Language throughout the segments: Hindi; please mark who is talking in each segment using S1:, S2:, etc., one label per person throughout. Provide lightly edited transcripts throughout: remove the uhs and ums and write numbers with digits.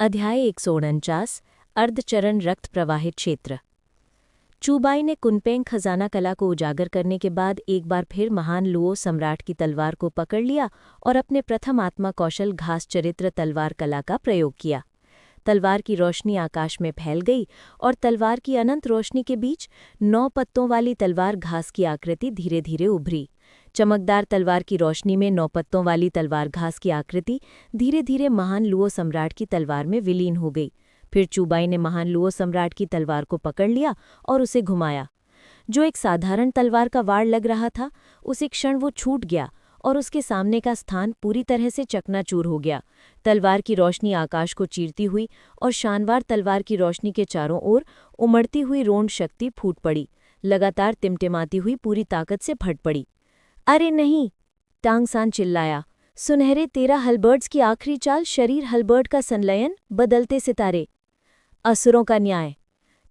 S1: अध्याय 149 अर्धचरण रक्त प्रवाहित क्षेत्र। चूबाई ने कुनपेंग खजाना कला को उजागर करने के बाद एक बार फिर महान लुओ सम्राट की तलवार को पकड़ लिया और अपने प्रथम आत्मा कौशल घास चरित्र तलवार कला का प्रयोग किया। तलवार की रोशनी आकाश में फैल गई और तलवार की अनंत रोशनी के बीच 9 पत्तों वाली तलवार घास की आकृति धीरे धीरे उभरी। चमकदार तलवार की रोशनी में 9 पत्तों वाली तलवार घास की आकृति धीरे धीरे महान लुओ सम्राट की तलवार में विलीन हो गई। फिर चूबाई ने महान लुओ सम्राट की तलवार को पकड़ लिया और उसे घुमाया। जो एक साधारण तलवार का वार लग रहा था, उसी क्षण वो छूट गया और उसके सामने का स्थान पूरी तरह से चकनाचूर हो गया। तलवार की रोशनी आकाश को चीरती हुई और शानवार तलवार की रोशनी के चारों ओर उमड़ती हुई रोंद शक्ति फूट पड़ी, लगातार टिमटिमाती हुई पूरी ताकत से फट पड़ी। अरे नहीं! टांगसान चिल्लाया। सुनहरे 13 हलबर्ड्स की आखिरी चाल, शरीर हलबर्ड का संलयन, बदलते सितारे। असुरों का न्याय।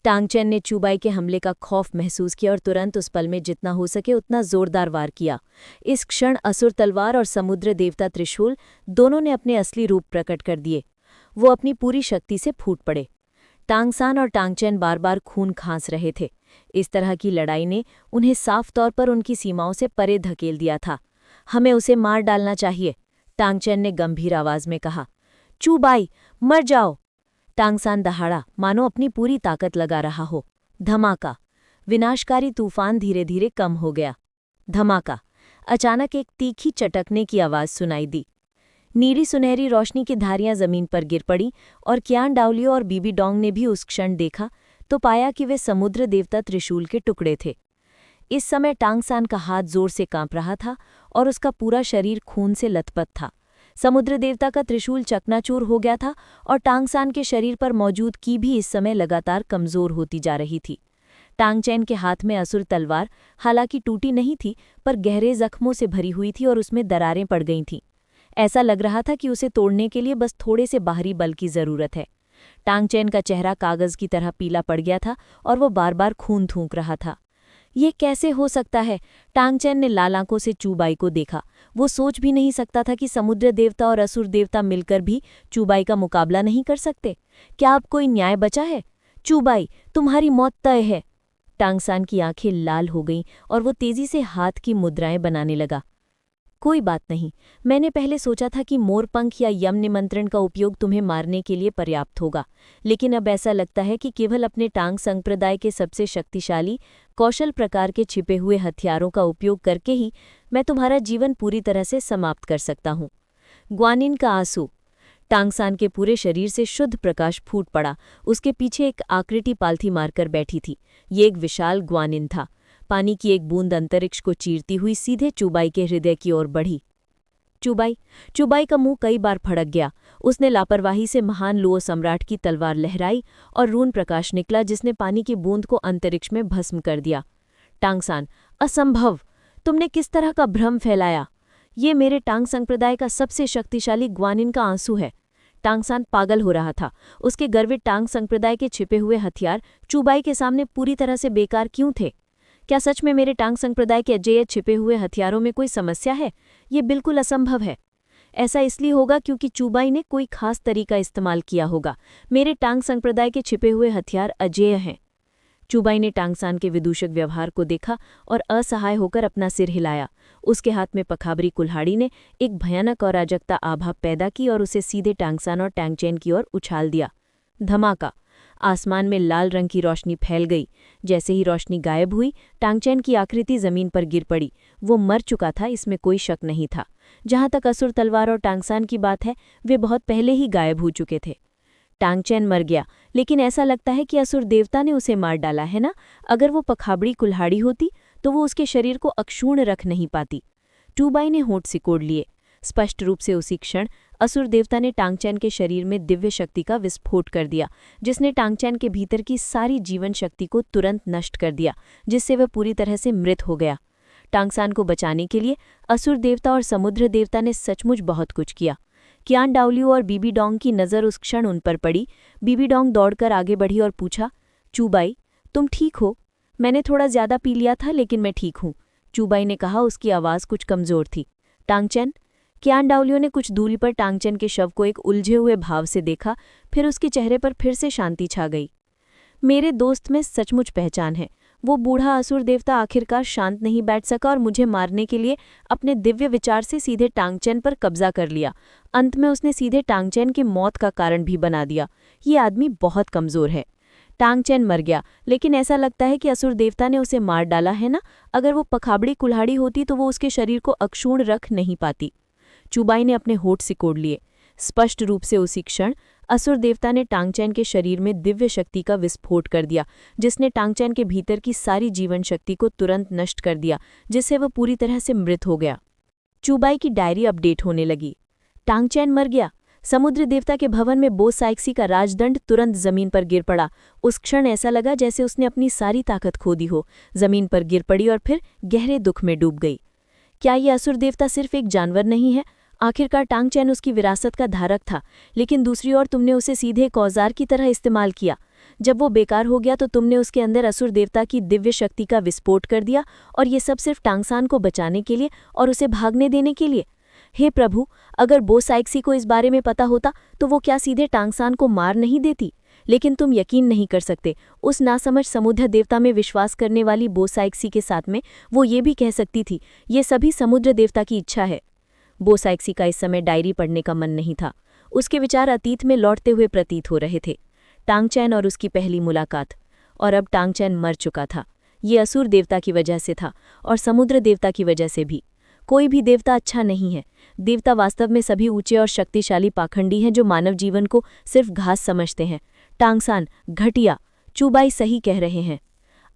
S1: टांगचेन ने चूबाई के हमले का खौफ महसूस किया और तुरंत उस पल में जितना हो सके उतना जोरदार वार किया। इस क्षण असुर तलवार और समुद्र देवता त्रिशूल दोनों ने अपने असली रूप प्रकट कर दिए। वो अपनी पूरी शक्ति से फूट पड़े। टांगसान और टांगचेन बार बार खून खांस रहे थे। इस तरह की लड़ाई ने उन्हें साफ तौर पर उनकी सीमाओं से परे धकेल दिया था। हमें उसे मार डालना चाहिए, टांगचेन ने गंभीर आवाज में कहा। चूबाई, मर जाओ! टांगसान दहाड़ा, मानो अपनी पूरी ताकत लगा रहा हो। धमाका! विनाशकारी तूफान धीरे धीरे कम हो गया। धमाका! अचानक एक तीखी चटकने की आवाज सुनाई दी। नीली सुनहरी रोशनी की धारियां जमीन पर गिर पड़ी और क्यान डाओलियो और बीबी डोंग ने भी उस क्षण देखा तो पाया कि वे समुद्र देवता त्रिशूल के टुकड़े थे। इस समय टांगसान का हाथ जोर से कांप रहा था और उसका पूरा शरीर खून से लथपथ था। समुद्र देवता का त्रिशूल चकनाचूर हो गया था और टांगसान के शरीर पर मौजूद की भी इस समय लगातार कमजोर होती जा रही थी। टांगचेन के हाथ में असुर तलवार हालांकि टूटी नहीं थी, पर गहरे जख्मों से भरी हुई थी और उसमें दरारें पड़ गई थीं। ऐसा लग रहा था कि उसे तोड़ने के लिए बस थोड़े से बाहरी बल की जरूरत है। टांगचेन का चेहरा कागज की तरह पीला पड़ गया था और वो बार बार खून थूक रहा था। ये कैसे हो सकता है? टांगचेन ने लाल आंखों से चूबाई को देखा। वो सोच भी नहीं सकता था कि समुद्र देवता और असुर देवता मिलकर भी चूबाई का मुकाबला नहीं कर सकते। क्या अब कोई न्याय बचा है? चूबाई, तुम्हारी मौत तय है। टांगसान की आंखें लाल हो गईं और वो तेजी से हाथ की मुद्राएं बनाने लगा। कोई बात नहीं, मैंने पहले सोचा था कि मोरपंख या यम निमंत्रण का उपयोग तुम्हें मारने के लिए पर्याप्त होगा, लेकिन अब ऐसा लगता है कि केवल अपने टांग संप्रदाय के सबसे शक्तिशाली कौशल प्रकार के छिपे हुए हथियारों का उपयोग करके ही मैं तुम्हारा जीवन पूरी तरह से समाप्त कर सकता हूँ। ग्वानिन का आंसू। टांगसान के पूरे शरीर से शुद्ध प्रकाश फूट पड़ा। उसके पीछे एक आकृति पालथी मारकर बैठी थी। ये एक विशाल ग्वानिन था। पानी की एक बूंद अंतरिक्ष को चीरती हुई सीधे चूबाई के हृदय की ओर बढ़ी। चूबाई का मुंह कई बार फड़क गया। उसने लापरवाही से महान लुओ सम्राट की तलवार लहराई और रून प्रकाश निकला जिसने पानी की बूंद को अंतरिक्ष में भस्म कर दिया। टांगसान, असंभव! तुमने किस तरह का भ्रम फैलाया? ये मेरे टांग संप्रदाय का सबसे शक्तिशाली ग्वानिन का आंसू है। टांगसान पागल हो रहा था। उसके गर्वित टांग संप्रदाय के छिपे हुए हथियार चूबाई के सामने पूरी तरह से बेकार क्यों थे? क्या सच में मेरे टांग संप्रदाय के अजेय छिपे हुए हथियारों में कोई समस्या है? ये बिल्कुल असंभव है। ऐसा इसलिए होगा क्योंकि चूबाई ने कोई खास तरीका इस्तेमाल किया होगा। मेरे टांग संप्रदाय के छिपे हुए हथियार अजेय हैं। चूबाई ने टांगसान के विदूषक व्यवहार को देखा और असहाय होकर अपना सिर हिलाया। उसके हाथ में पखाबरी कुल्हाड़ी ने एक भयानक अराजकता आभा पैदा की और उसे सीधे टांगसान और टांगचेन की ओर उछाल दिया। धमाका! आसमान में लाल रंग की रोशनी फैल गई। जैसे ही रोशनी गायब हुई, टांगचेन की आकृति जमीन पर गिर पड़ी। वो मर चुका था, इसमें कोई शक नहीं था। जहां तक असुर तलवार और टांगसान की बात है, वे बहुत पहले ही गायब हो चुके थे। टांगचेन मर गया, लेकिन ऐसा लगता है कि असुर देवता ने उसे मार डाला है ना? अगर वो पखाबड़ी कुल्हाड़ी होती तो वो उसके शरीर को अक्षुण्ण रख नहीं पाती। चूबाई ने होंठ सिकोड़ लिए। स्पष्ट रूप से उसी क्षण असुर देवता ने टांगचेन के शरीर में दिव्य शक्ति का विस्फोट कर दिया, जिसने टांगचेन के भीतर की सारी जीवन शक्ति को तुरंत नष्ट कर दिया, जिससे वह पूरी तरह से मृत हो गया। टांगसान को बचाने के लिए असुर देवता और समुद्र देवता ने सचमुच बहुत कुछ किया। क्यान डाओलियो और बीबी डोंग की नज़र उस क्षण उन पर पड़ी। बीबी डोंग दौड़कर आगे बढ़ी और पूछा, चूबाई, तुम ठीक हो? मैंने थोड़ा ज्यादा पी लिया था, लेकिन मैं ठीक हूँ, चूबाई ने कहा। उसकी आवाज़ कुछ कमज़ोर थी। टांगचेन, क्यान डाओलियो ने कुछ दूरी पर टांगचेन के शव को एक उलझे हुए भाव से देखा, फिर उसके चेहरे पर फिर से शांति छा गई। मेरे दोस्त में सचमुच पहचान है। वो बूढ़ा असुर देवता आखिरकार शांत नहीं बैठ सका और मुझे मारने के लिए अपने दिव्य विचार से सीधे टांगचेन पर कब्जा कर लिया। अंत में उसने सीधे टांगचेन की मौत का कारण भी बना दिया। ये आदमी बहुत कमजोर है। टांगचेन मर गया, लेकिन ऐसा लगता है कि असुर देवता ने उसे मार डाला है ना। अगर वो पखाबड़ी कुल्हाड़ी होती तो वो उसके शरीर को अक्षुण्ण रख नहीं पाती। चुबाई ने अपने होठ सिकोड़ लिए। स्पष्ट रूप से उसी क्षण असुर देवता ने टांगचेन के शरीर में दिव्य शक्ति का विस्फोट कर दिया, जिसने टांगचेन के भीतर की सारी जीवन शक्ति को तुरंत नष्ट कर दिया, जिससे वह पूरी तरह से मृत हो गया। चुबाई की डायरी अपडेट होने लगी। टांगचेन मर गया। समुद्र देवता के भवन में बो साइक्सी का राजदंड तुरंत जमीन पर गिर पड़ा। उस क्षण ऐसा लगा जैसे उसने अपनी सारी ताकत खो दी हो। जमीन पर गिर पड़ी और फिर गहरे दुख में डूब गई। क्या ये असुर देवता सिर्फ एक जानवर नहीं है? आखिरकार टांगचेन उसकी विरासत का धारक था, लेकिन दूसरी ओर तुमने उसे सीधे एक औजार की तरह इस्तेमाल किया। जब वो बेकार हो गया तो तुमने उसके अंदर असुर देवता की दिव्य शक्ति का विस्फोट कर दिया, और ये सब सिर्फ टांगसान को बचाने के लिए और उसे भागने देने के लिए। हे प्रभु, अगर बो साइक्सी को इस बारे में पता होता तो वो क्या सीधे टांगसान को मार नहीं देती? लेकिन तुम यकीन नहीं कर सकते, उस नासमझ समुद्र देवता में विश्वास करने वाली बो साइक्सी के साथ में वो ये भी कह सकती थी, ये सभी समुद्र देवता की इच्छा है। बो साइक्सी का इस समय डायरी पढ़ने का मन नहीं था। उसके विचार अतीत में लौटते हुए प्रतीत हो रहे थे। टांगचेन और उसकी पहली मुलाकात। और अब टांगचेन मर चुका था। ये असुर देवता की वजह से था, और समुद्र देवता की वजह से भी। कोई भी देवता अच्छा नहीं है। देवता वास्तव में सभी ऊंचे और शक्तिशाली पाखंडी हैं जो मानव जीवन को सिर्फ घास समझते हैं। टांगसान घटिया। चुबाई सही कह रहे हैं।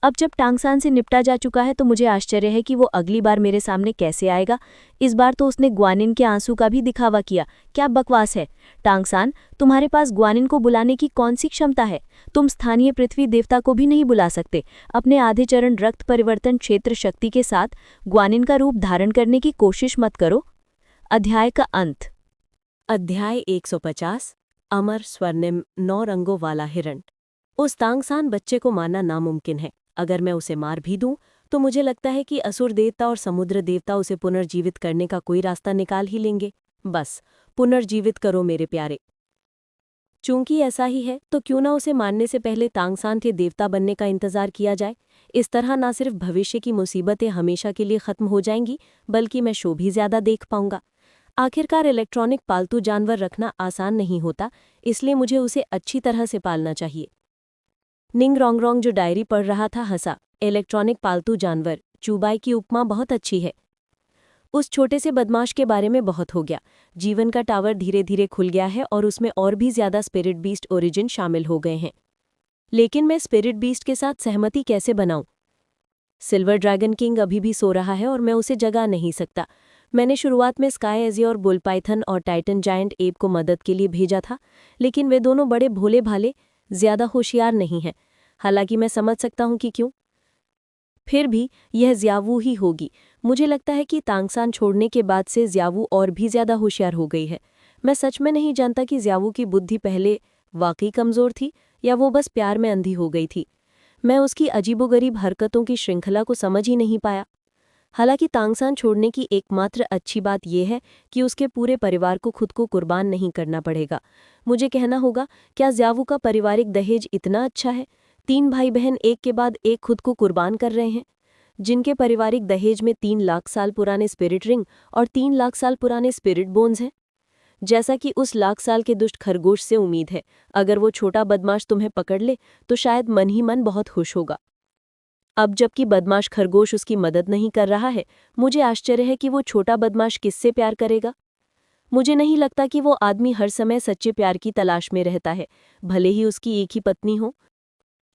S1: अब जब टांगसान से निपटा जा चुका है तो मुझे आश्चर्य है कि वो अगली बार मेरे सामने कैसे आएगा। इस बार तो उसने ग्वानिन के आंसू का भी दिखावा किया। क्या बकवास है टांगसान, तुम्हारे पास ग्वानिन को बुलाने की कौन सी क्षमता है? तुम स्थानीय पृथ्वी देवता को भी नहीं बुला सकते। अपने आधे चरण रक्त परिवर्तन क्षेत्र शक्ति के साथ ग्वानिन का रूप धारण करने की कोशिश मत करो। अध्याय का अंत। अध्याय 150। अमर स्वर्णिम 9 रंगों वाला हिरण। उस तांगसान बच्चे को मारना नामुमकिन है। अगर मैं उसे मार भी दूं तो मुझे लगता है कि असुर देवता और समुद्र देवता उसे पुनर्जीवित करने का कोई रास्ता निकाल ही लेंगे। बस पुनर्जीवित करो मेरे प्यारे। चूंकि ऐसा ही है तो क्यों ना उसे मारने से पहले तांगसान के देवता बनने का इंतजार किया जाए। इस तरह ना सिर्फ भविष्य की मुसीबतें हमेशा के लिए खत्म हो जाएंगी, बल्कि मैं शो भी ज्यादा देख पाऊंगा। आखिरकार इलेक्ट्रॉनिक पालतू जानवर रखना आसान नहीं होता, इसलिए मुझे उसे अच्छी तरह से पालना चाहिए। निंग रोंगरोंग जो डायरी पढ़ रहा था हंसा। इलेक्ट्रॉनिक पालतू जानवर, चुबाई की उपमा बहुत अच्छी है। उस छोटे से बदमाश के बारे में बहुत हो गया। जीवन का टावर धीरे धीरे खुल गया है और उसमें और भी ज्यादा स्पिरिट बीस्ट ओरिजिन शामिल हो गए हैं। लेकिन मैं स्पिरिट बीस्ट के साथ सहमति कैसे बनाऊं? सिल्वर ड्रैगन किंग अभी भी सो रहा है और मैं उसे जगा नहीं सकता। मैंने शुरुआत में स्काई एजियोर बुल पाइथन और टाइटन जायंट एप को मदद के लिए भेजा था, लेकिन वे दोनों बड़े भोले भाले, ज्यादा होशियार नहीं हैं। हालांकि मैं समझ सकता हूं कि क्यों। फिर भी यह ज़्यावू ही होगी। मुझे लगता है कि तांगसान छोड़ने के बाद से ज़्यावू और भी ज़्यादा होशियार हो गई है। मैं सच में नहीं जानता कि ज़्यावू की बुद्धि पहले वाकई कमज़ोर थी या वो बस प्यार में अंधी हो गई थी। मैं उसकी अजीबोगरीब हरकतों की श्रृंखला को समझ ही नहीं पाया। हालांकि तांगसान छोड़ने की एकमात्र अच्छी बात यह है कि उसके पूरे परिवार को खुद को कुर्बान नहीं करना पड़ेगा। मुझे कहना होगा, क्या ज़्यावू का पारिवारिक दहेज इतना अच्छा है? 3 भाई बहन एक के बाद एक खुद को कुर्बान कर रहे हैं, जिनके पारिवारिक दहेज में 3 लाख साल पुराने स्पिरिट रिंग और 3 लाख साल पुराने स्पिरिट बोन्स हैं। जैसा कि उस लाख साल के दुष्ट खरगोश से उम्मीद है, अगर वो छोटा बदमाश तुम्हें पकड़ ले तो शायद मन ही मन बहुत खुश होगा। अब जबकि बदमाश खरगोश उसकी मदद नहीं कर रहा है, मुझे आश्चर्य है कि वो छोटा बदमाश किससे प्यार करेगा। मुझे नहीं लगता कि वो आदमी हर समय सच्चे प्यार की तलाश में रहता है, भले ही उसकी एक ही पत्नी हो।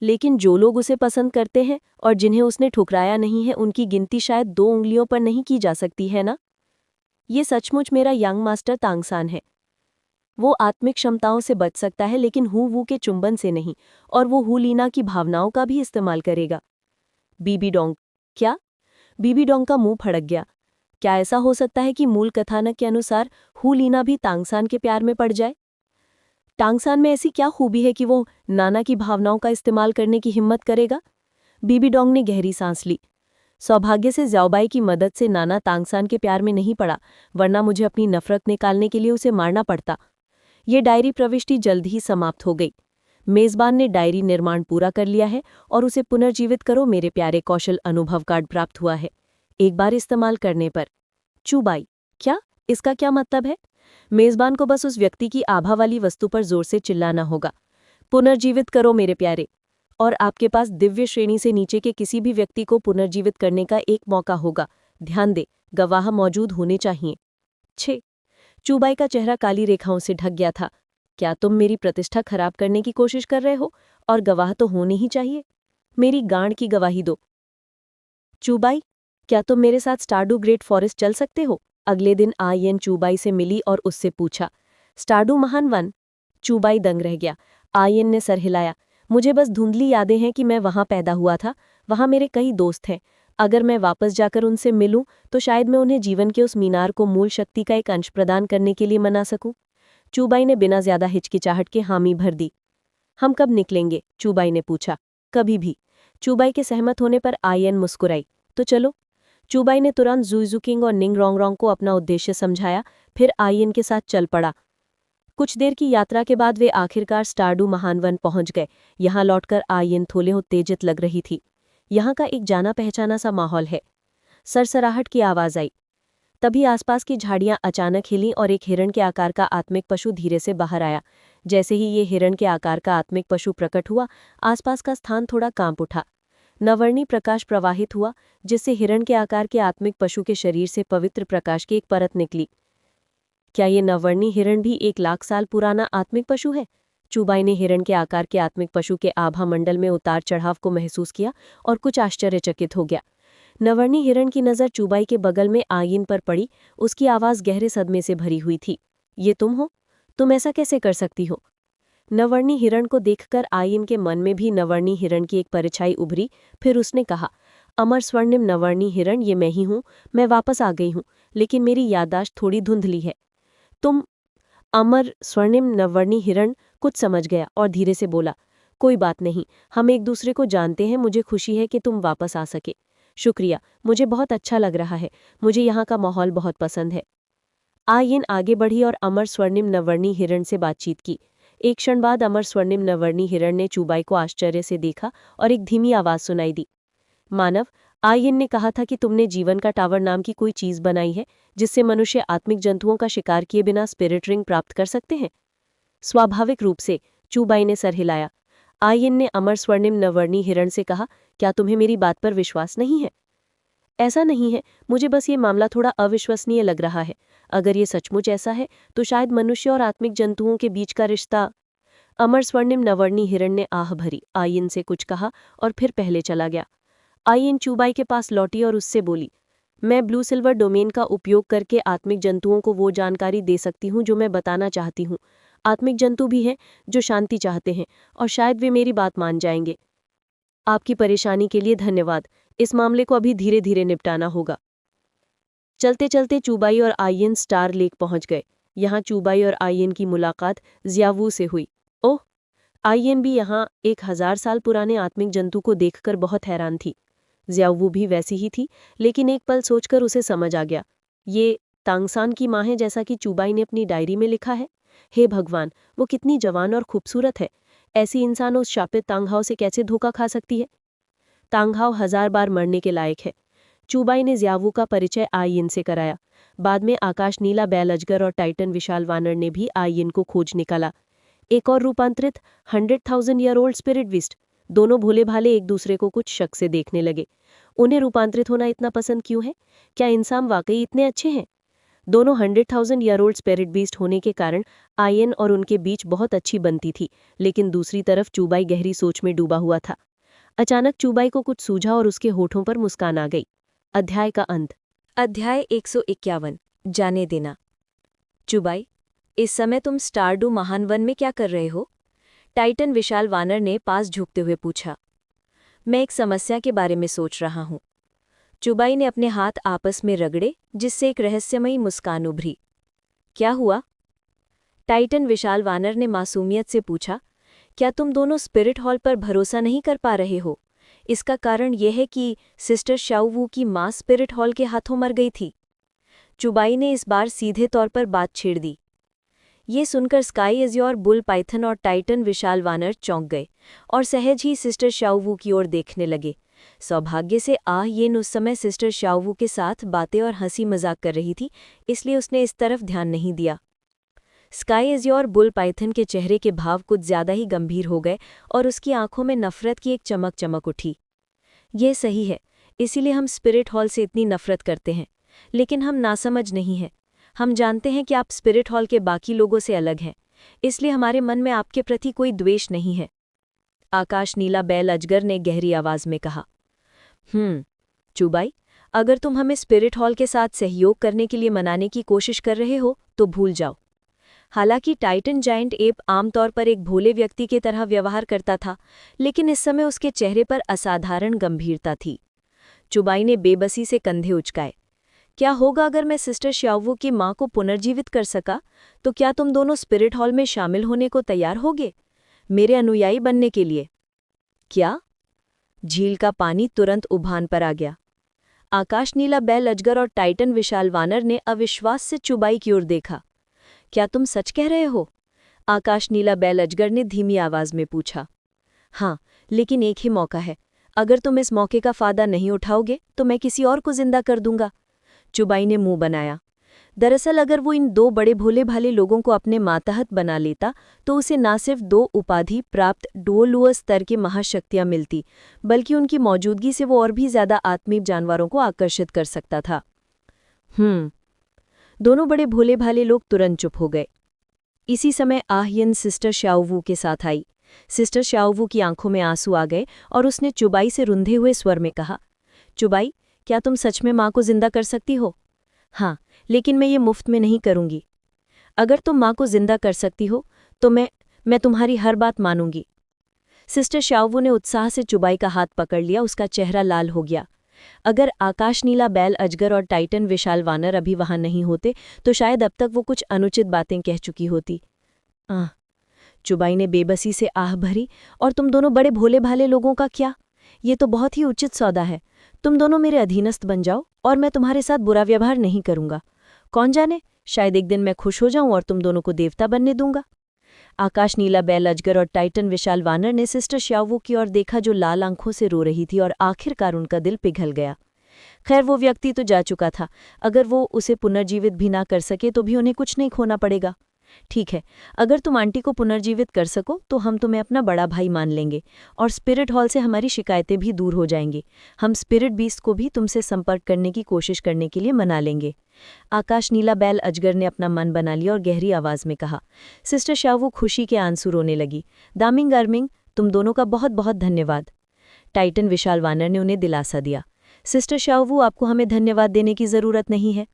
S1: लेकिन जो लोग उसे पसंद करते हैं और जिन्हें उसने ठुकराया नहीं है, उनकी गिनती शायद 2 उंगलियों पर नहीं की जा सकती है ना। ये सचमुच मेरा यंग मास्टर तांगसान है। वो आत्मिक क्षमताओं से बच सकता है, लेकिन हु वू के चुंबन से नहीं, और वो हु लीना की भावनाओं का भी इस्तेमाल करेगा। बीबी डोंग। क्या? बीबी डोंग का मुंह फड़क गया। क्या ऐसा हो सकता है कि मूल कथानक के अनुसार हु लीना भी तांगसान के प्यार में पड़ जाए? टांगसान में ऐसी क्या खूबी है कि वो नाना की भावनाओं का इस्तेमाल करने की हिम्मत करेगा? बीबी डोंग ने गहरी सांस ली। सौभाग्य से ज़्याओबाई की मदद से नाना तांगसान के प्यार में नहीं पड़ा, वरना मुझे अपनी नफरत निकालने के लिए उसे मारना पड़ता। ये डायरी प्रविष्टि जल्द ही समाप्त हो गई। मेज़बान ने डायरी निर्माण पूरा कर लिया है और उसे पुनर्जीवित करो मेरे प्यारे कौशल अनुभव कार्ड प्राप्त हुआ है, एक बार इस्तेमाल करने पर। चूबाई, क्या? इसका क्या मतलब है? मेज़बान को बस उस व्यक्ति की आभा वाली वस्तु पर जोर से चिल्लाना होगा, पुनर्जीवित करो मेरे प्यारे, और आपके पास दिव्य श्रेणी से नीचे के किसी भी व्यक्ति को पुनर्जीवित करने का एक मौका होगा। ध्यान दे, गवाह मौजूद होने चाहिए। 6। चूबाई का चेहरा काली रेखाओं से ढक गया था। क्या तुम मेरी प्रतिष्ठा खराब करने की कोशिश कर रहे हो? और गवाह तो होने ही चाहिए। मेरी गांड की गवाही दो। चूबाई, क्या तुम मेरे साथ स्टारडू ग्रेट फॉरेस्ट चल सकते हो? अगले दिन आयन चूबाई से मिली और उससे पूछा, स्टारडू महान वन? चूबाई दंग रह गया। आयन ने सर हिलाया। मुझे बस धुंधली यादें हैं कि मैं वहां पैदा हुआ था, वहां मेरे कई दोस्त हैं। अगर मैं वापस जाकर उनसे मिलूं तो शायद मैं उन्हें जीवन के उस मीनार को मूल शक्ति का एक अंश प्रदान करने के लिए मना सकूं। चूबाई ने बिना ज्यादा हिचकिचाहट के हामी भर दी। हम कब निकलेंगे? चूबाई ने पूछा। कभी भी। चूबाई के सहमत होने पर आयन मुस्कुराई। तो चलो। चूबाई ने तुरंत जुइजुकिंग और निंग रोंगरोंग को अपना उद्देश्य समझाया, फिर आयन के साथ चल पड़ा। कुछ देर की यात्रा के बाद वे आखिरकार स्टारडू महानवन पहुंच गए। यहां लौटकर आयन थोले उत्तेजित लग रही थी। यहाँ का एक जाना पहचाना सा माहौल है। सरसराहट की आवाज आई। तभी आसपास की झाड़ियां अचानक हिलीं और एक हिरण के आकार का आत्मिक पशु धीरे से बाहर आया। जैसे ही ये हिरण के आकार का आत्मिक पशु प्रकट हुआ, आसपास का स्थान थोड़ा कांप उठा। नवर्णी प्रकाश प्रवाहित हुआ, जिससे हिरण के आकार के आत्मिक पशु के शरीर से पवित्र प्रकाश की एक परत निकली। क्या ये नवर्णी हिरण भी 1,00,000 साल पुराना आत्मिक पशु है? चूबाई ने हिरण के आकार के आत्मिक पशु के आभा मंडल में उतार चढ़ाव को महसूस किया और कुछ आश्चर्यचकित हो गया। नवर्णी हिरण की नज़र चूबाई के बगल में आयन पर पड़ी। उसकी आवाज़ गहरे सदमे से भरी हुई थी। ये तुम हो? तुम ऐसा कैसे कर सकती हो? नवर्णी हिरण को देखकर आयन के मन में भी नवर्णी हिरण की एक परछाई उभरी। फिर उसने कहा, अमर स्वर्णिम नवर्णी हिरण, ये मैं ही हूँ। मैं वापस आ गई हूँ, लेकिन मेरी याददाश्त थोड़ी धुंधली है। तुम? अमर स्वर्णिम नवर्णी हिरण कुछ समझ गया और धीरे से बोला, कोई बात नहीं, हम एक दूसरे को जानते हैं। मुझे खुशी है कि तुम वापस आ सके। शुक्रिया, मुझे बहुत अच्छा लग रहा है। मुझे यहाँ का माहौल बहुत पसंद है। आयन आगे बढ़ी और अमर स्वर्णिम नवर्णी हिरण से बातचीत की। एक क्षण बाद अमर स्वर्णिम नवर्णी हिरण ने चूबाई को आश्चर्य से देखा और एक धीमी आवाज सुनाई दी। मानव, आयन ने कहा था कि तुमने जीवन का टावर नाम की कोई चीज बनाई है, जिससे मनुष्य आत्मिक जंतुओं का शिकार किए बिना स्पिरिट रिंग प्राप्त कर सकते हैं। स्वाभाविक रूप से। चूबाई ने सर हिलाया। आयन ने अमर स्वर्णिम नवर्णी हिरण से कहा, क्या तुम्हें मेरी बात पर विश्वास नहीं है? ऐसा नहीं है, मुझे बस ये मामला थोड़ा अविश्वसनीय लग रहा है। अगर ये सचमुच ऐसा है तो शायद मनुष्य और आत्मिक जंतुओं के बीच का रिश्ता। अमर स्वर्णिम नवर्णी हिरण ने आह भरी, आयन से कुछ कहा और फिर पहले चला गया। आयन चूबाई के पास लौटी और उससे बोली, मैं ब्लू सिल्वर डोमेन का उपयोग करके आत्मिक जंतुओं को वो जानकारी दे सकती हूँ जो मैं बताना चाहती हूँ। आत्मिक जंतु भी हैं जो शांति चाहते हैं, और शायद वे मेरी बात मान जाएंगे। आपकी परेशानी के लिए धन्यवाद। इस मामले को अभी धीरे धीरे निपटाना होगा। चलते चलते चूबाई और आयन स्टार लेक पहुंच गए। यहाँ चूबाई और आयन की मुलाकात ज़ियावू से हुई। ओह! आयन भी यहाँ 1,000 साल पुराने आत्मिक जंतु को देखकर बहुत हैरान थी। ज़ियावू भी वैसी ही थी, लेकिन एक पल सोचकर उसे समझ आ गया, ये तांगसान की माँ है, जैसा कि चूबाई ने अपनी डायरी में लिखा है। हे भगवान, वो कितनी जवान और खूबसूरत है। ऐसी इंसान उस शापित तांगहाव से कैसे धोखा खा सकती है? तांगहाव 1000 बार मरने के लायक है। चूबाई ने ज़ियावू का परिचय आयन से कराया। बाद में आकाश नीला बैल अजगर और टाइटन विशाल वानर ने भी आयन को खोज निकाला। एक और रूपांतरित 100,000 ईयर ओल्ड स्पिरिट बीस्ट। दोनों भोले भाले एक दूसरे को कुछ शक से देखने लगे। उन्हें रूपांतरित होना इतना पसंद क्यों है? क्या इंसान वाकई इतने अच्छे हैं? दोनों 100,000 ईयर ओल्ड स्पिरिट बीस्ट होने के कारण आयन और उनके बीच बहुत अच्छी बनती थी, लेकिन दूसरी तरफ चूबाई गहरी सोच में डूबा हुआ था। अचानक चूबाई को कुछ सूझा और उसके होठों पर मुस्कान आ गई। अध्याय का अंत। अध्याय 151, जाने देना। चूबाई, इस समय तुम स्टारडू महानवन में क्या कर रहे हो? टाइटन विशाल वानर ने पास झुकते हुए पूछा। मैं एक समस्या के बारे में सोच रहा हूँ। चूबाई ने अपने हाथ आपस में रगड़े, जिससे एक रहस्यमयी मुस्कान उभरी। क्या हुआ? टाइटन विशाल वानर ने मासूमियत से पूछा। क्या तुम दोनों स्पिरिट हॉल पर भरोसा नहीं कर पा रहे हो? इसका कारण यह है कि सिस्टर शाओवू की माँ स्पिरिट हॉल के हाथों मर गई थी। चुबाई ने इस बार सीधे तौर पर बात छेड़ दी। ये सुनकर स्काई एज़्योर, बुल पाइथन और टाइटन विशाल वानर चौंक गए और सहज ही सिस्टर शाओवू की ओर देखने लगे। सौभाग्य से येन उस समय सिस्टर शाओवू के साथ बातें और हंसी मजाक कर रही थी, इसलिए उसने इस तरफ ध्यान नहीं दिया। स्काई एज़्योर बुल पाइथन के चेहरे के भाव कुछ ज्यादा ही गंभीर हो गए और उसकी आंखों में नफरत की एक चमक चमक उठी। यह सही है, इसीलिए हम स्पिरिट हॉल से इतनी नफरत करते हैं, लेकिन हम नासमझ नहीं हैं। हम जानते हैं कि आप स्पिरिट हॉल के बाकी लोगों से अलग हैं, इसलिए हमारे मन में आपके प्रति कोई द्वेष नहीं है, आकाश नीला बैल अजगर ने गहरी आवाज में कहा। चुबाई, अगर तुम हमें स्पिरिट हॉल के साथ सहयोग करने के लिए मनाने की कोशिश कर रहे हो तो भूल जाओ। हालांकि टाइटन जायंट एप आमतौर पर एक भोले व्यक्ति की तरह व्यवहार करता था, लेकिन इस समय उसके चेहरे पर असाधारण गंभीरता थी। चुबाई ने बेबसी से कंधे उचकाए। क्या होगा अगर मैं सिस्टर शाओवू की मां को पुनर्जीवित कर सका, तो क्या तुम दोनों स्पिरिट हॉल में शामिल होने को तैयार होगे, मेरे अनुयायी बनने के लिए? क्या? झील का पानी तुरंत उभान पर आ गया। आकाश नीला बैल अजगर और टाइटन विशाल वानर ने अविश्वास से चुबाई की ओर देखा। क्या तुम सच कह रहे हो? आकाश नीला बैल अजगर ने धीमी आवाज में पूछा। हाँ, लेकिन एक ही मौका है। अगर तुम इस मौके का फायदा नहीं उठाओगे तो मैं किसी और को जिंदा कर दूंगा। चुबाई ने मुंह बनाया। दरअसल अगर वो इन दो बड़े भोले भाले लोगों को अपने मातहत बना लेता तो उसे न सिर्फ 2 उपाधि प्राप्त डुओलुअ स्तर की महाशक्तियां मिलती, बल्कि उनकी मौजूदगी से वो और भी ज्यादा आत्मीय जानवरों को आकर्षित कर सकता था। दोनों बड़े भोले भाले लोग तुरंत चुप हो गए। इसी समय येन सिस्टर शाओवू के साथ आई। सिस्टर शाओवू की आंखों में आंसू आ गए और उसने चुबाई से रुंधे हुए स्वर में कहा, चुबाई, क्या तुम सच में मां को जिंदा कर सकती हो? हाँ, लेकिन मैं ये मुफ्त में नहीं करूंगी। अगर तुम मां को जिंदा कर सकती हो तो मैं तुम्हारी हर बात मानूंगी। सिस्टर शाओवू ने उत्साह से चुबाई का हाथ पकड़ लिया। उसका चेहरा लाल हो गया। अगर आकाश नीला बैल अजगर और टाइटन विशाल वानर अभी वहां नहीं होते तो शायद अब तक वो कुछ अनुचित बातें कह चुकी होती। चुबाई ने बेबसी से आह भरी। और तुम दोनों बड़े भोले भाले लोगों का क्या? ये तो बहुत ही उचित सौदा है। तुम दोनों मेरे अधीनस्थ बन जाओ और मैं तुम्हारे साथ बुरा व्यवहार नहीं करूंगा। कौन जाने, शायद एक दिन मैं खुश हो जाऊं और तुम दोनों को देवता बनने दूंगा। आकाश नीला बैल अजगर और टाइटन विशाल वानर ने सिस्टर शाओवू की ओर देखा, जो लाल आंखों से रो रही थी, और आखिरकार उनका दिल पिघल गया। खैर, वो व्यक्ति तो जा चुका था। अगर वो उसे पुनर्जीवित भी ना कर सके तो भी उन्हें कुछ नहीं खोना पड़ेगा। ठीक है, अगर तुम आंटी को पुनर्जीवित कर सको तो हम तुम्हें अपना बड़ा भाई मान लेंगे और स्पिरिट हॉल से हमारी शिकायतें भी दूर हो जाएंगी। हम स्पिरिट बीस्ट को भी तुमसे संपर्क करने की कोशिश करने के लिए मना लेंगे। आकाश नीला बैल अजगर ने अपना मन बना लिया और गहरी आवाज में कहा। सिस्टर शाओवू खुशी के आंसू रोने लगी। दामिंग अर्मिंग, तुम दोनों का बहुत बहुत धन्यवाद। टाइटन विशाल वानर ने उन्हें दिलासा दिया। सिस्टर शाओवू, आपको हमें धन्यवाद देने की जरूरत नहीं है।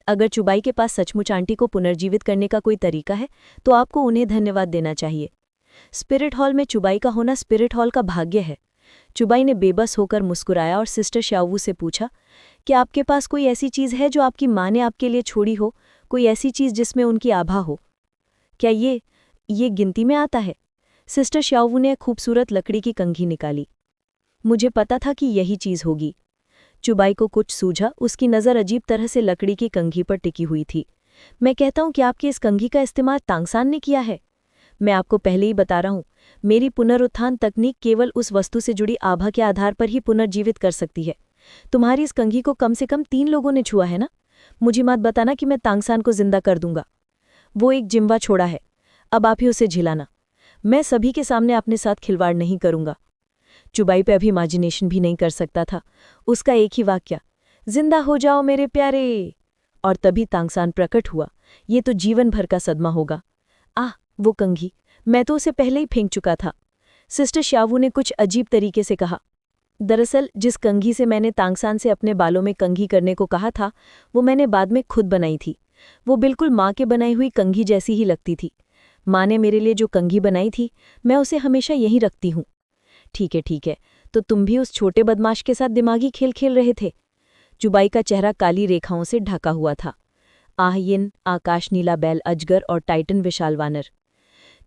S1: अगर चुबाई के पास सचमुच आंटी को पुनर्जीवित करने का कोई तरीका है तो आपको उन्हें धन्यवाद देना चाहिए। स्पिरिट हॉल में चुबाई का होना स्पिरिट हॉल का भाग्य है। चुबाई ने बेबस होकर मुस्कुराया और सिस्टर शाओवू से पूछा, क्या आपके पास कोई ऐसी चीज़ है जो आपकी माँ ने आपके लिए छोड़ी हो? कोई ऐसी चीज़ जिसमें उनकी आभा हो? क्या ये गिनती में आता है? सिस्टर शाओवू ने खूबसूरत लकड़ी की कंघी निकाली। मुझे पता था कि यही चीज़ होगी। चुबाई को कुछ सूझा। उसकी नज़र अजीब तरह से लकड़ी की कंघी पर टिकी हुई थी। मैं कहता हूं कि आपकी इस कंघी का इस्तेमाल तांगसान ने किया है। मैं आपको पहले ही बता रहा हूं, मेरी पुनरुत्थान तकनीक केवल उस वस्तु से जुड़ी आभा के आधार पर ही पुनर्जीवित कर सकती है। तुम्हारी इस कंघी को कम से कम 3 लोगों ने छुआ है ना? मुझे मत बताना कि मैं तांगसान को जिंदा कर दूंगा। वो एक जिम्वा छोड़ा है, अब आप ही उसे झिलाना। मैं सभी के सामने अपने साथ खिलवाड़ नहीं करूंगा। चुबाई पे अभी इमेजिनेशन भी नहीं कर सकता था। उसका एक ही वाक्य, जिंदा हो जाओ मेरे प्यारे, और तभी तांगसान प्रकट हुआ। ये तो जीवन भर का सदमा होगा। वो कंघी, मैं तो उसे पहले ही फेंक चुका था। सिस्टर शाओवू ने कुछ अजीब तरीके से कहा। दरअसल जिस कंघी से मैंने तांगसान से अपने बालों में कंघी करने को कहा था, वो मैंने बाद में खुद बनाई थी। वो बिल्कुल माँ के बनाई हुई कंघी जैसी ही लगती थी। माँ ने मेरे लिए जो कंघी बनाई थी, मैं उसे हमेशा यहीं रखती हूँ। ठीक है, तो तुम भी उस छोटे बदमाश के साथ दिमागी खेल खेल रहे थे। चुबाई का चेहरा काली रेखाओं से ढका हुआ था। येन, आकाश नीला बैल अजगर और टाइटन विशाल वानर।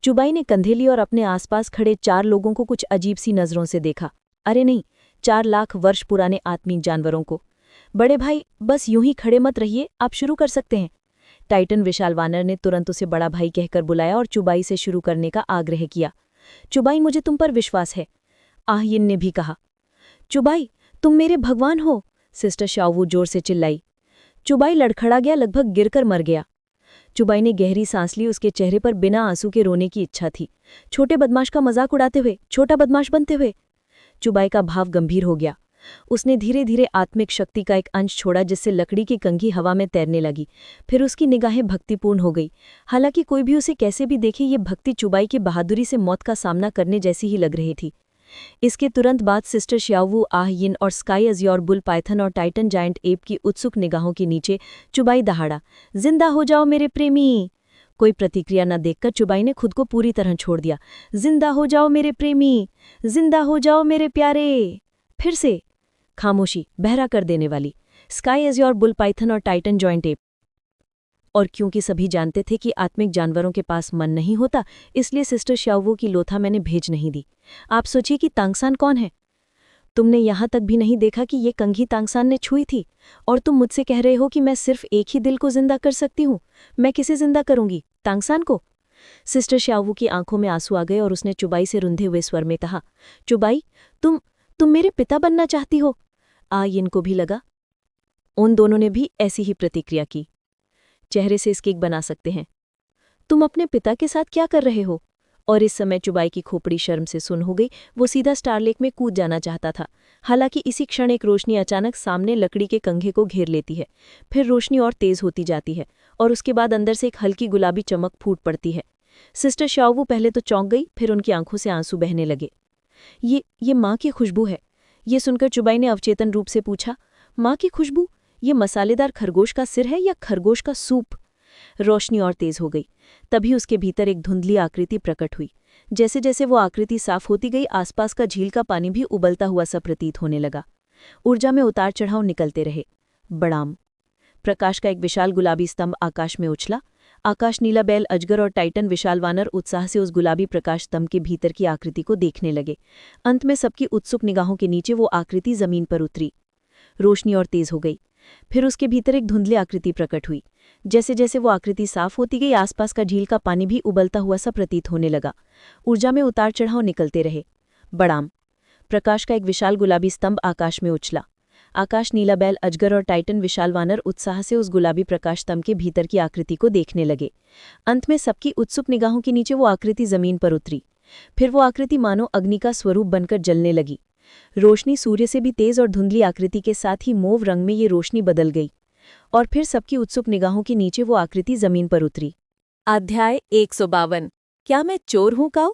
S1: चुबाई ने कंधे ली और अपने आसपास खड़े 4 लोगों को कुछ अजीब सी नजरों से देखा। अरे नहीं, 4 लाख वर्ष पुराने आत्मिक जानवरों को। बड़े भाई, बस यूं ही खड़े मत रहिए, आप शुरू कर सकते हैं। टाइटन विशाल वानर ने तुरंत उसे बड़ा भाई कहकर बुलाया और चुबाई से शुरू करने का आग्रह किया। चुबाई, मुझे तुम पर विश्वास है, आह्यिन ने भी कहा। चुबाई, तुम मेरे भगवान हो, सिस्टर शाओवू जोर से चिल्लाई। चुबाई लड़खड़ा गया, लगभग गिरकर मर गया। चुबाई ने गहरी सांस ली, उसके चेहरे पर बिना आंसू के रोने की इच्छा थी। छोटे बदमाश का मजाक उड़ाते हुए, छोटा बदमाश बनते हुए। चुबाई का भाव गंभीर हो गया। उसने धीरे धीरे आत्मिक शक्ति का एक अंश छोड़ा, जिससे लकड़ी की कंघी हवा में तैरने लगी। फिर उसकी निगाहें भक्तिपूर्ण हो गई। हालांकि कोई भी उसे कैसे भी देखे, ये भक्ति चुबाई की बहादुरी से मौत का सामना करने जैसी ही लग रही थी। इसके तुरंत बाद सिस्टर शाओवू, आह्यिन और स्काई अज़्योर बुल पाइथन और टाइटन जायंट एप की उत्सुक निगाहों के नीचे चुबाई दहाड़ा, जिंदा हो जाओ मेरे प्रेमी। कोई प्रतिक्रिया न देखकर चुबाई ने खुद को पूरी तरह छोड़ दिया। जिंदा हो जाओ मेरे प्रेमी, जिंदा हो जाओ मेरे प्यारे। फिर से खामोशी, बहरा कर देने वाली। स्काई अज़्योर बुल पाइथन और टाइटन जॉइंट एप। और क्योंकि सभी जानते थे कि आत्मिक जानवरों के पास मन नहीं होता, इसलिए सिस्टर शाओवू की लोथा मैंने भेज नहीं दी। आप सोचिए कि तांगसान कौन है? तुमने यहां तक भी नहीं देखा कि ये कंघी तांगसान ने छुई थी, और तुम मुझसे कह रहे हो कि मैं सिर्फ एक ही दिल को जिंदा कर सकती हूँ। मैं किसे जिंदा करूंगी? तांगसान को? सिस्टर शाओवू की आंखों में आंसू आ गए और उसने चुबाई से रुंधे हुए स्वर में कहा, चुबाई, तुम मेरे पिता बनना चाहती हो? आह्यिन को भी लगा। उन दोनों ने भी ऐसी ही प्रतिक्रिया की। चेहरे से स्केक बना सकते हैं। तुम अपने पिता के साथ क्या कर रहे हो? और इस समय चुबाई की खोपड़ी शर्म से सुन हो गई। वो सीधा स्टारलेक में कूद जाना चाहता था। हालांकि इसी क्षण एक रोशनी अचानक सामने लकड़ी के कंघे को घेर लेती है। फिर रोशनी और तेज होती जाती है और उसके बाद अंदर से एक हल्की गुलाबी चमक फूट पड़ती है। सिस्टर शाओवू पहले तो चौंक गई, फिर उनकी आंखों से आंसू बहने लगे। ये माँ की खुशबू है। ये सुनकर चुबाई ने अवचेतन रूप से पूछा, माँ की खुशबू? ये मसालेदार खरगोश का सिर है या खरगोश का सूप? रोशनी और तेज हो गई। तभी उसके भीतर एक धुंधली आकृति प्रकट हुई। जैसे जैसे वो आकृति साफ होती गई, आसपास का झील का पानी भी उबलता हुआ सा प्रतीत होने लगा। ऊर्जा में उतार चढ़ाव निकलते रहे। बड़ाम प्रकाश का एक विशाल गुलाबी स्तंभ आकाश में उछला। आकाश नीला बैल अजगर और टाइटन विशाल वानर उत्साह से उस गुलाबी प्रकाश स्तंभ के भीतर की आकृति को देखने लगे। अंत में सबकी उत्सुक निगाहों के नीचे वो आकृति जमीन पर उतरी। रोशनी और तेज हो गई। फिर उसके भीतर एक धुंधली आकृति प्रकट हुई। जैसे जैसे वो आकृति साफ होती गई, आसपास का झील का पानी भी उबलता हुआ सा प्रतीत होने लगा। ऊर्जा में उतार चढ़ाव निकलते रहे। बड़ाम प्रकाश का एक विशाल गुलाबी स्तंभ आकाश में उछला। आकाश नीला बैल अजगर और टाइटन विशाल वानर उत्साह से उस गुलाबी प्रकाश स्तंभ के भीतर की आकृति को देखने लगे। अंत में सबकी उत्सुक निगाहों के नीचे वो आकृति जमीन पर उतरी। फिर वो आकृति मानो अग्नि का स्वरूप बनकर जलने लगी। रोशनी सूर्य से भी तेज और धुंधली आकृति के साथ ही मोव रंग में ये रोशनी बदल गई और फिर सबकी उत्सुक निगाहों के नीचे वो आकृति जमीन पर उतरी। अध्याय 152। क्या मैं चोर हूं काऊ?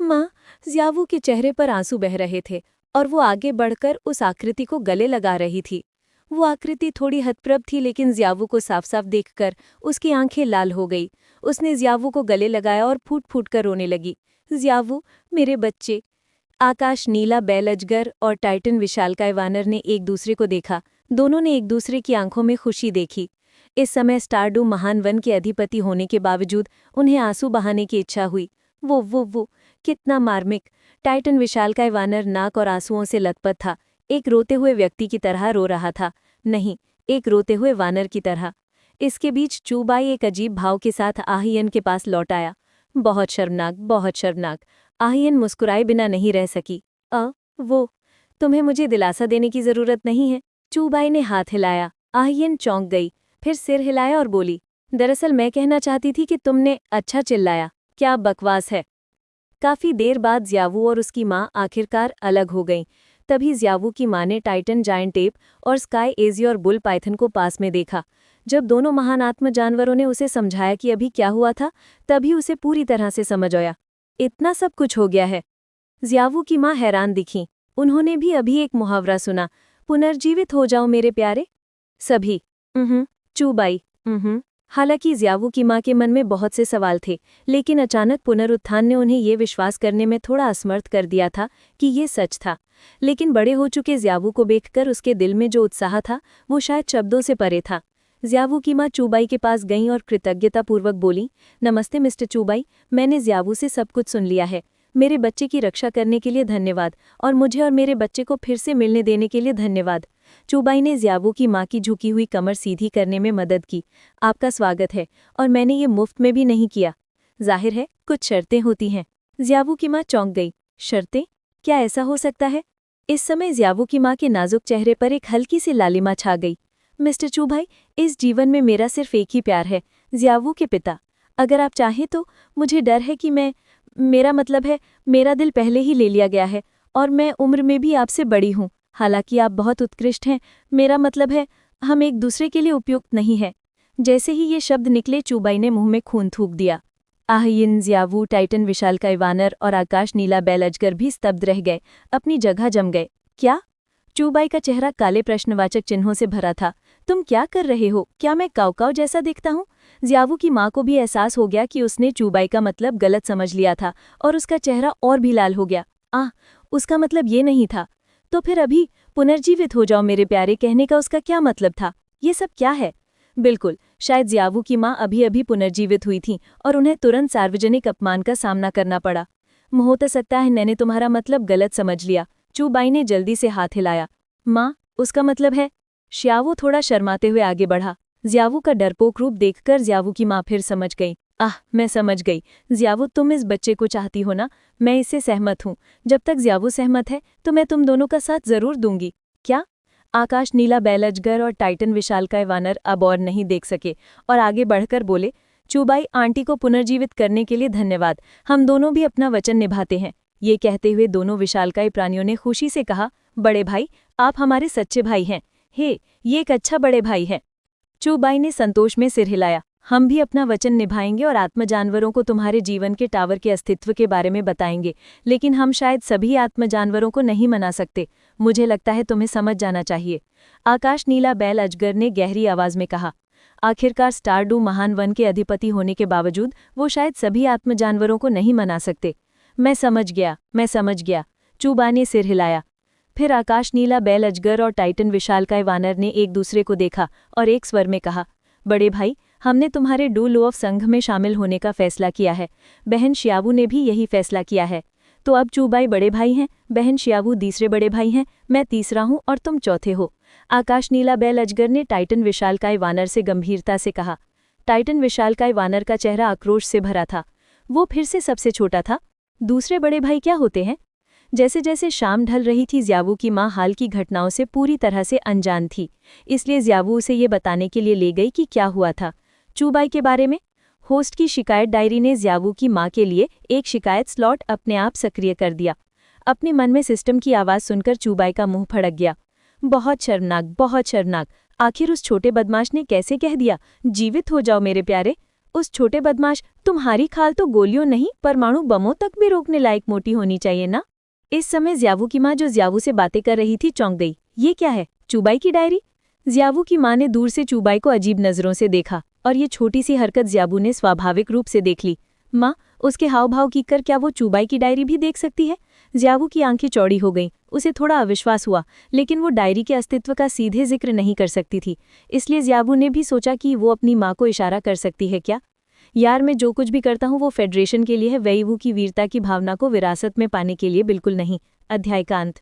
S1: माँ, ज़ियावू के चेहरे पर आंसू बह रहे थे और वो आगे बढ़कर उस आकृति को गले लगा रही थी। वो आकृति थोड़ी हतप्रभ थी, लेकिन ज़ियावू को साफ साफ देखकर उसकी आंखें लाल हो गई। उसने ज़ियावू को गले लगाया और फूट फूट कर रोने लगी। ज़ियावू, मेरे बच्चे। आकाश नीला बैल अजगर और टाइटन विशालकाय वानर ने एक दूसरे को देखा। दोनों ने एक दूसरे की आंखों में खुशी देखी। इस समय स्टारडू महान वन के अधिपति होने के बावजूद उन्हें आंसू बहाने की इच्छा हुई। वो कितना मार्मिक! टाइटन विशालकाय वानर नाक और आंसुओं से लथपथ था। एक रोते हुए व्यक्ति की तरह रो रहा था, नहीं, एक रोते हुए वानर की तरह। इसके बीच चूबाई एक अजीब भाव के साथ आह्यिन के पास लौट आया। बहुत शर्मनाक, बहुत शर्मनाक। आह्यिन मुस्कुराए बिना नहीं रह सकी। वो तुम्हें मुझे दिलासा देने की जरूरत नहीं है। चूबाई ने हाथ हिलाया। आह्यिन चौंक गई, फिर सिर हिलाया और बोली, दरअसल मैं कहना चाहती थी कि तुमने अच्छा चिल्लाया। क्या बकवास है। काफी देर बाद ज़ियावू और उसकी माँ आखिरकार अलग हो गईं। तभी ज़ियावू की माँ ने टाइटन जायंट एप और स्काई अज़्योर बुल पाइथन को पास में देखा। जब दोनों महान आत्म जानवरों ने उसे समझाया कि अभी क्या हुआ था, तभी उसे पूरी तरह से समझ आया। इतना सब कुछ हो गया है। ज़ियावू की माँ हैरान दिखीं। उन्होंने भी अभी एक मुहावरा सुना, पुनर्जीवित हो जाओ मेरे प्यारे। सभी चूबाई हालांकि ज़ियावू की माँ के मन में बहुत से सवाल थे, लेकिन अचानक पुनरुत्थान ने उन्हें ये विश्वास करने में थोड़ा असमर्थ कर दिया था कि ये सच था। लेकिन बड़े हो चुके ज़ियावू को देखकर उसके दिल में जो उत्साह था, वो शायद शब्दों से परे था। ज़ियावू की माँ चूबाई के पास गईं और कृतज्ञतापूर्वक बोली, नमस्ते मिस्टर चूबाई, मैंने ज़ियावू से सब कुछ सुन लिया है। मेरे बच्चे की रक्षा करने के लिए धन्यवाद और मुझे और मेरे बच्चे को फिर से मिलने देने के लिए धन्यवाद। चूबाई ने ज़ियाबू की माँ की झुकी हुई कमर सीधी करने में मदद की। आपका स्वागत है, और मैंने ये मुफ्त में भी नहीं किया। जाहिर है कुछ शर्तें होती हैं। ज़ियाबू की माँ चौंक गई। शर्तें? क्या ऐसा हो सकता है? इस समय ज़ियाबू की माँ के नाजुक चेहरे पर एक हल्की सी लालिमा छा गई। मिस्टर चूबाई, इस जीवन में मेरा सिर्फ एक ही प्यार है, ज़ियाबू के पिता। अगर आप चाहें तो मुझे डर है कि मेरा मतलब है, मेरा दिल पहले ही ले लिया गया है और मैं उम्र में भी आपसे बड़ी हूँ। हालांकि आप बहुत उत्कृष्ट हैं, मेरा मतलब है, हम एक दूसरे के लिए उपयुक्त नहीं हैं। जैसे ही ये शब्द निकले, चूबाई ने मुंह में खून थूक दिया। आहिन, ज़ियाबू, टाइटन विशालकाय वानर और आकाश नीला बैल अजगर भी स्तब्ध रह गए, अपनी जगह जम गए। क्या? चूबाई का चेहरा काले प्रश्नवाचक चिन्हों से भरा था। तुम क्या कर रहे हो? क्या मैं काउकाउ जैसा दिखता हूँ? ज़ियाबू की माँ को भी एहसास हो गया कि उसने चूबाई का मतलब गलत समझ लिया था और उसका चेहरा और भी लाल हो गया। उसका मतलब ये नहीं था। तो फिर अभी पुनर्जीवित हो जाओ मेरे प्यारे कहने का उसका क्या मतलब था? ये सब क्या है? बिल्कुल, शायद ज़ियाबू की माँ अभी अभी पुनर्जीवित हुई थीं और उन्हें तुरंत सार्वजनिक अपमान का सामना करना पड़ा। हो सकता है मैंने तुम्हारा मतलब गलत समझ लिया। चूबाई ने जल्दी से हाथ हिलाया। माँ, उसका मतलब है? श्यावू थोड़ा शर्माते हुए आगे बढ़ा। ज़ियाबू का डरपोक रूप देखकर ज़ियाबू की माँ फिर समझ गई। मैं समझ गई। ज़ियाबू, तुम इस बच्चे को चाहती हो ना? मैं इससे सहमत हूँ। जब तक ज़ियाबू सहमत है तो मैं तुम दोनों का साथ जरूर दूंगी। क्या? आकाश नीला बैल अजगर और टाइटन विशालकाय वानर अब और नहीं देख सके और आगे बढ़कर बोले, चूबाई आंटी को पुनर्जीवित करने के लिए धन्यवाद। हम दोनों भी अपना वचन निभाते हैं। ये कहते हुए दोनों विशालकाय प्राणियों ने खुशी से कहा, बड़े भाई, आप हमारे सच्चे भाई हैं। हे, ये एक अच्छा बड़े भाई है। चूबाई ने संतोष में सिर हिलाया। हम भी अपना वचन निभाएंगे और आत्म जानवरों को तुम्हारे जीवन के टावर के अस्तित्व के बारे में बताएंगे, लेकिन हम शायद सभी आत्म जानवरों को नहीं मना सकते। मुझे लगता है तुम्हें समझ जाना चाहिए। आकाश नीला बैल अजगर ने गहरी आवाज में कहा। आखिरकार स्टारडू महान वन के अधिपति होने के बावजूद वो शायद सभी आत्म जानवरों को नहीं मना सकते। मैं समझ गया। चूबा ने सिर हिलाया। फिर आकाश नीला बैल अजगर और टाइटन विशालकाय वानर ने एक दूसरे को देखा और एक स्वर में कहा, बड़े भाई, हमने तुम्हारे डू लोअफ संघ में शामिल होने का फैसला किया है। बहन श्यावू ने भी यही फैसला किया है। तो अब चूबाई बड़े भाई हैं, बहन श्यावू दूसरे बड़े भाई हैं, मैं तीसरा हूं और तुम चौथे हो। आकाश नीला बैल अजगर ने टाइटन विशालकाय वानर से गंभीरता से कहा। टाइटन विशालकाय वानर का चेहरा आक्रोश से भरा था। वो फिर से सबसे छोटा था। दूसरे बड़े भाई क्या होते हैं? जैसे जैसे शाम ढल रही थी, ज़ियाबू की माँ हाल की घटनाओं से पूरी तरह से अनजान थी, इसलिए ज़ियाबू उसे ये बताने के लिए ले गई कि क्या हुआ था। चूबाई के बारे में होस्ट की शिकायत डायरी ने ज़ियाबू की माँ के लिए एक शिकायत स्लॉट अपने आप सक्रिय कर दिया। अपने मन में सिस्टम की आवाज़ सुनकर चूबाई का मुंह फड़क गया। बहुत शर्मनाक। आखिर उस छोटे बदमाश ने कैसे कह दिया, जीवित हो जाओ मेरे प्यारे? उस छोटे बदमाश, तुम्हारी खाल तो गोलियों नहीं परमाणु बमों तक भी रोकने लायक मोटी होनी चाहिए ना? इस समय ज़ियाबू की माँ, जो ज़ियाबू से बातें कर रही थी, चौंक गई। ये क्या है? चूबाई की डायरी? ज़ियाबू की माँ ने दूर से चूबाई को अजीब नज़रों से देखा और ये छोटी सी हरकत ज़ियाबू ने स्वाभाविक रूप से देख ली। माँ, उसके हाव भाव की कर क्या वो चूबाई की डायरी भी देख सकती है? ज़ियाबू की आंखें चौड़ी हो गईं। उसे थोड़ा अविश्वास हुआ, लेकिन वो डायरी के अस्तित्व का सीधे जिक्र नहीं कर सकती थी, इसलिए ज़ियाबू ने भी सोचा कि वो अपनी माँ को इशारा कर सकती है क्या? यार, मैं जो कुछ भी करता हूँ वो फेडरेशन के लिए है, वेईवू की वीरता की भावना को विरासत में पाने के लिए बिल्कुल नहीं। अध्याय का अंत।